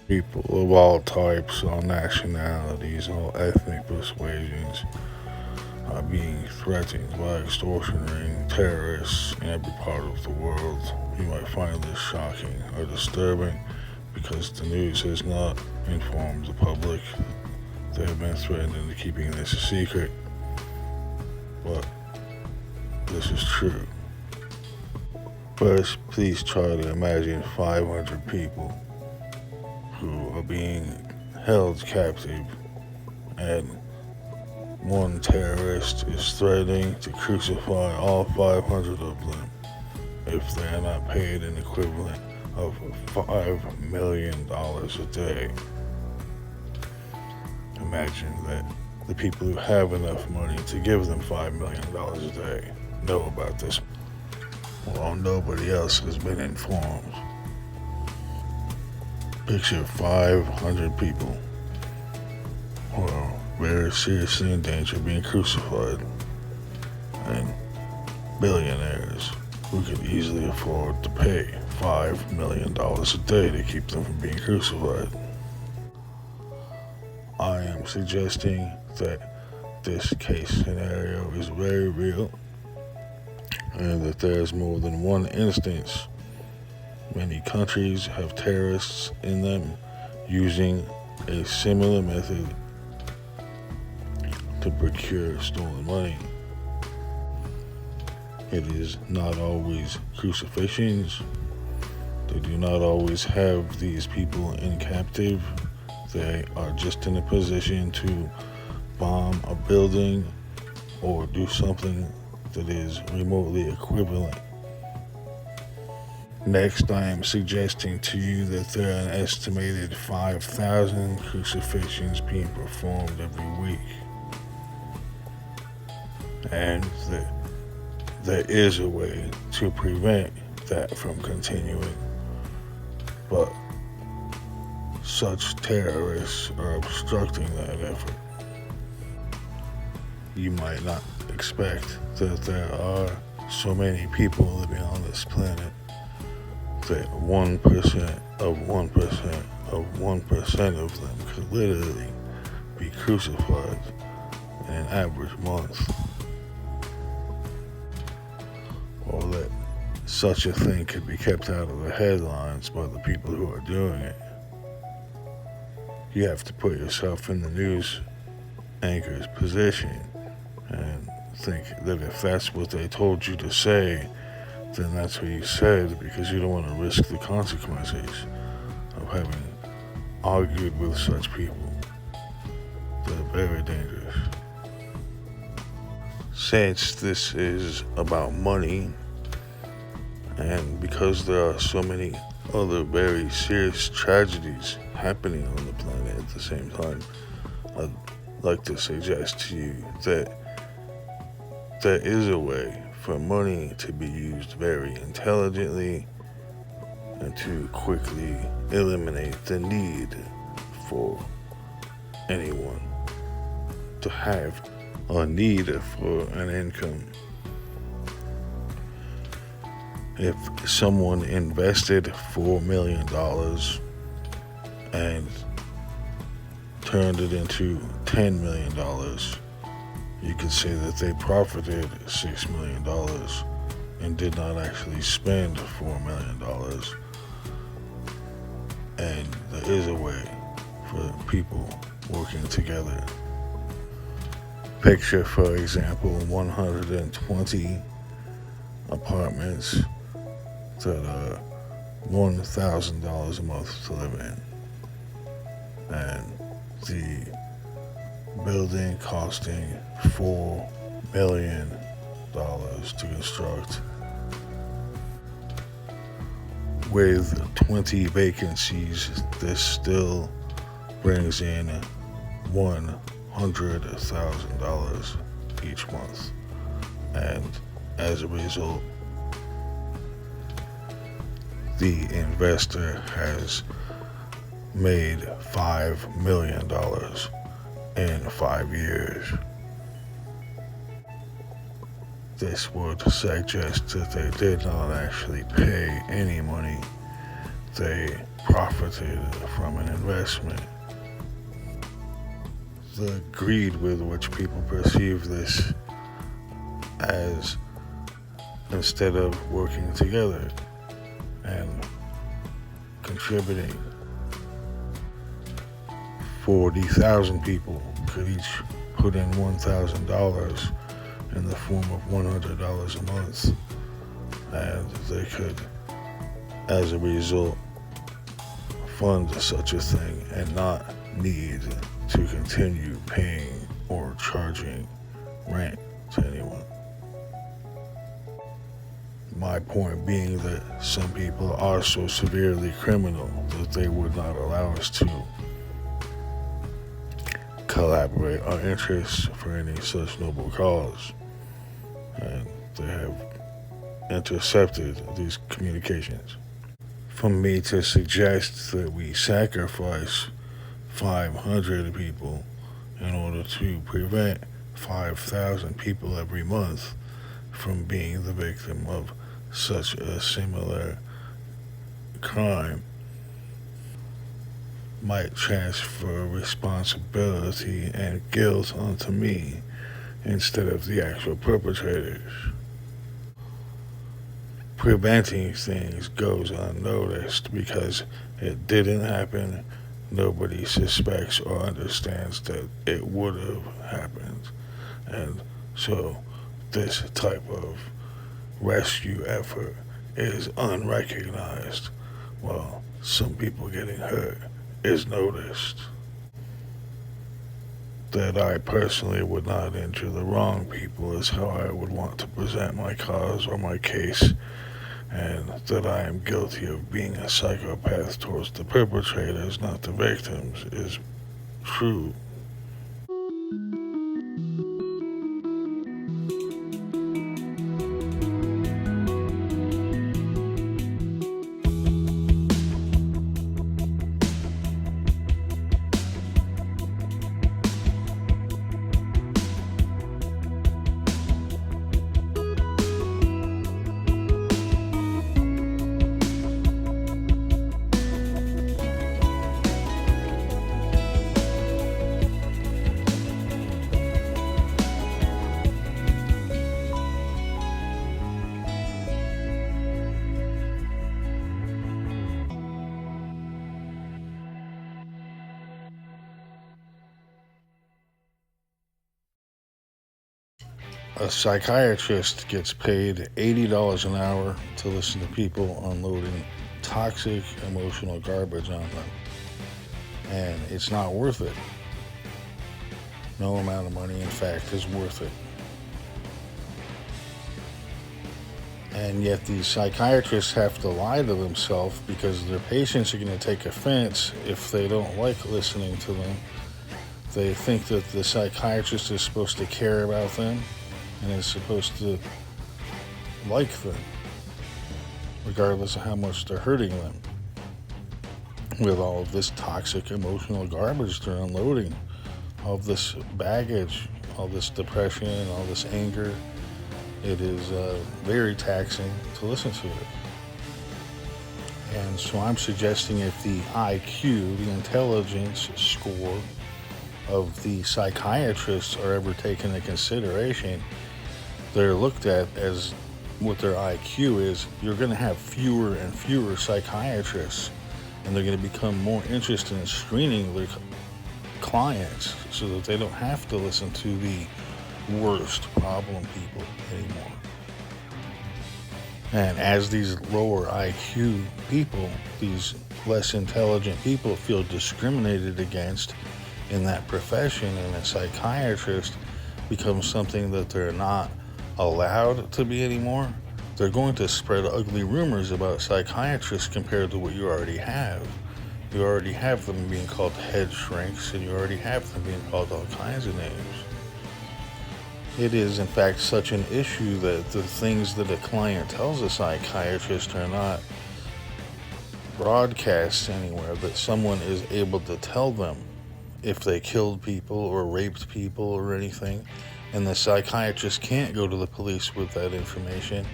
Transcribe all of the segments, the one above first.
People of all types, all nationalities, all ethnic persuasions are being threatened by extortion ring terrorists in every part of the world. You might find this shocking or disturbing because the news has not informed the public. They have been threatened into keeping this a secret, but this is true. First, please try to imagine 500 people who are being held captive, and one terrorist is threatening to crucify all 500 of them if they are not paid an equivalent of $5 million a day. Imagine that the people who have enough money to give them $5 million a day know about this, while nobody else has been informed. Picture 500 people who are very seriously in danger of being crucified, and billionaires who could easily afford to pay $5 million a day to keep them from being crucified. I am suggesting that this case scenario is very real and that there is more than one instance. Many countries have terrorists in them using a similar method to procure stolen money. It is not always crucifixions. They do not always have these people in captive. They are just in a position to bomb a building or do something that is remotely equivalent. Next, I am suggesting to you that there are an estimated 5,000 crucifixions being performed every week, and that there is a way to prevent that from continuing. But such terrorists are obstructing that effort. You might not expect that there are so many people living on this planet that 1% of 1% of 1% of them could literally be crucified in an average month. Or that such a thing could be kept out of the headlines by the people who are doing it. You have to put yourself in the news anchor's position and think that if that's what they told you to say, then that's what you said, because you don't want to risk the consequences of having argued with such people. They're very dangerous. Since this is about money, and because there are so many other very serious tragedies happening on the planet at the same time, I'd like to suggest to you that there is a way for money to be used very intelligently and to quickly eliminate the need for anyone to have a need for an income. If someone invested $4 million and turned it into $10 million, you could say that they profited $6 million and did not actually spend $4 million. And there is a way for people working together. Picture, for example, 120 apartments that are $1,000 a month to live in, and the building costing $4 million to construct. With 20 vacancies, this still brings in $100,000 each month, and as a result, the investor has made $5 million in 5 years. This would suggest that they did not actually pay any money. They profited from an investment. The greed with which people perceive this as, instead of working together and contributing, 40,000 people could each put in $1,000 in the form of $100 a month, and they could, as a result, fund such a thing and not need to continue paying or charging rent to anyone. My point being that some people are so severely criminal that they would not allow us to collaborate our interests for any such noble cause. And they have intercepted these communications. For me to suggest that we sacrifice 500 people in order to prevent 5,000 people every month from being the victim of such a similar crime might transfer responsibility and guilt onto me instead of the actual perpetrators. Preventing things goes unnoticed because it didn't happen. Nobody suspects or understands that it would have happened. And so this type of rescue effort is unrecognized, while some people getting hurt is noticed. That I personally would not injure the wrong people is how I would want to present my cause or my case, and that I am guilty of being a psychopath towards the perpetrators, not the victims, is true. A psychiatrist gets paid $80 an hour to listen to people unloading toxic emotional garbage on them. And it's not worth it. No amount of money, in fact, is worth it. And yet these psychiatrists have to lie to themselves because their patients are going to take offense if they don't like listening to them. They think that the psychiatrist is supposed to care about them and is supposed to like them, regardless of how much they're hurting them with all of this toxic emotional garbage they're unloading, all of this baggage, all this depression, all this anger. It is very taxing to listen to it. And so I'm suggesting if the IQ, the intelligence score of the psychiatrists are ever taken into consideration, they're looked at as what their IQ is. You're going to have fewer and fewer psychiatrists, and they're going to become more interested in screening their clients so that they don't have to listen to the worst problem people anymore. And as these lower IQ people, these less intelligent people, feel discriminated against in that profession, and a psychiatrist becomes something that they're not allowed to be anymore, they're going to spread ugly rumors about psychiatrists compared to what you already have. You already have them being called head shrinks, and you already have them being called all kinds of names. It is, in fact, such an issue that the things that a client tells a psychiatrist are not broadcast anywhere, that someone is able to tell them if they killed people or raped people or anything, and the psychiatrist can't go to the police with that information.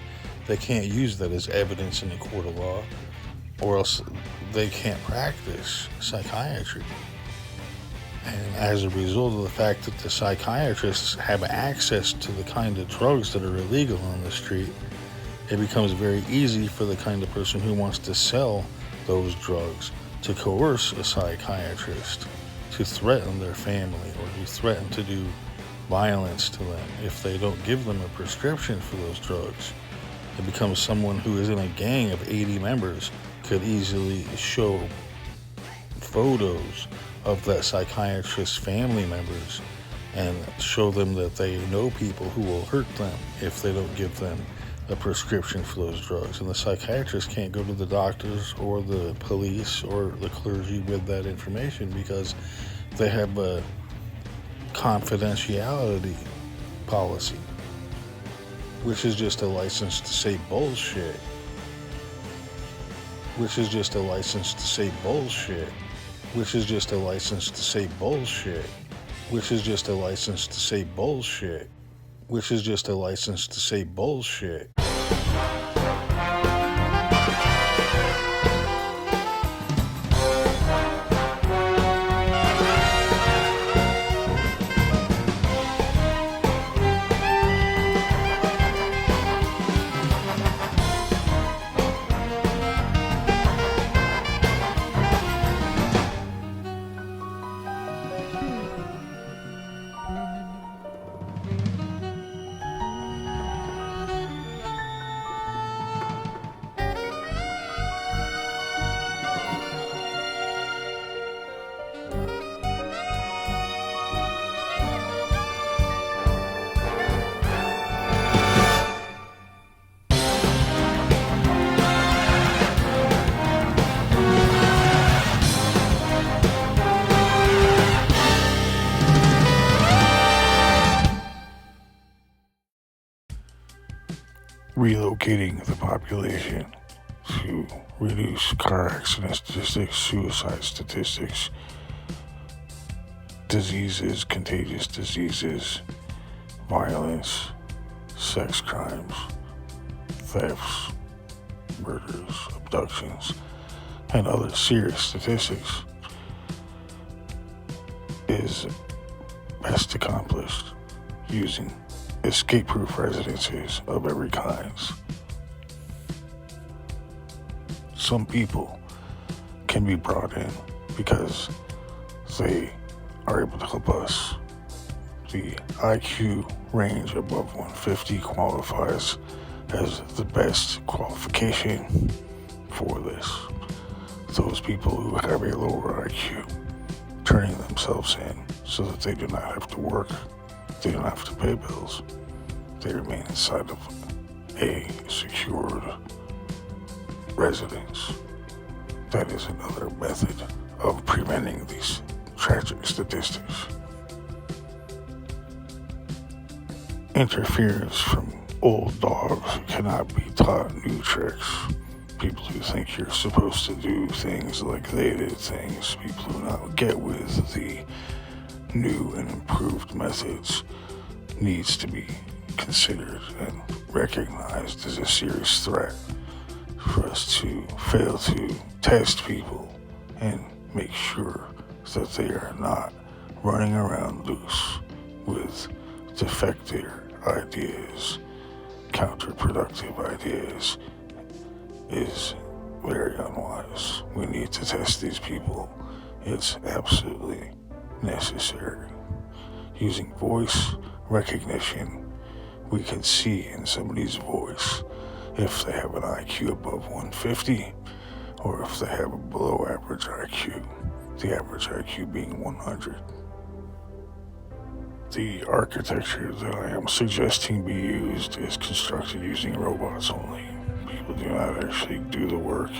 They can't use that as evidence in a court of law. or else they can't practice psychiatry. And as a result of the fact that the psychiatrists have access to the kind of drugs that are illegal on the street, it becomes very easy for the kind of person who wants to sell those drugs to coerce a psychiatrist, to threaten their family, or to threaten to do violence to them if they don't give them a prescription for those drugs. It becomes someone who is in a gang of 80 members could easily show photos of that psychiatrist's family members and show them that they know people who will hurt them if they don't give them a prescription for those drugs. And the psychiatrist can't go to the doctors or the police or the clergy with that information because they have a confidentiality policy, which is just a license to say bullshit. Which is just a license to say bullshit. Which is just a license to say bullshit. Which is just a license to say bullshit. Which is just a license to say bullshit. Relocating the population to reduce car accident statistics, suicide statistics, diseases, contagious diseases, violence, sex crimes, thefts, murders, abductions, and other serious statistics is best accomplished using escape-proof residences of every kind. Some people can be brought in because they are able to help us. The IQ range above 150 qualifies as the best qualification for this. Those people who have a lower IQ turning themselves in so that they do not have to work, they don't have to pay bills, they remain inside of a secured residence. That is another method of preventing these tragic statistics. Interference from old dogs who cannot be taught new tricks. People who think you're supposed to do things like they did things. People who not get with the new and improved methods needs to be considered and recognized as a serious threat for us to fail to test people and make sure that they are not running around loose with defective ideas, counterproductive ideas is very unwise. We need to test these people. It's absolutely necessary. Using voice recognition, we can see in somebody's voice if they have an IQ above 150 or if they have a below average IQ, the average IQ being 100. The architecture that I am suggesting be used is constructed using robots only. People do not actually do the work,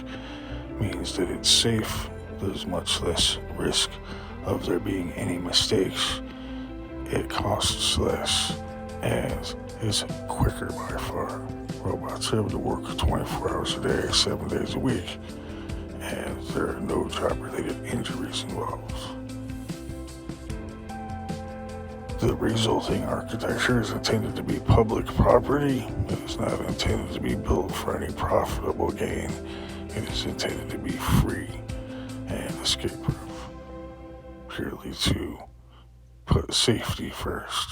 means that it's safe, there's much less risk of there being any mistakes, it costs less, and is quicker by far. Robots are able to work 24 hours a day, 7 days a week, and there are no job-related injuries involved. The resulting architecture is intended to be public property. It is not intended to be built for any profitable gain. It is intended to be free and escape-proof, purely to put safety first.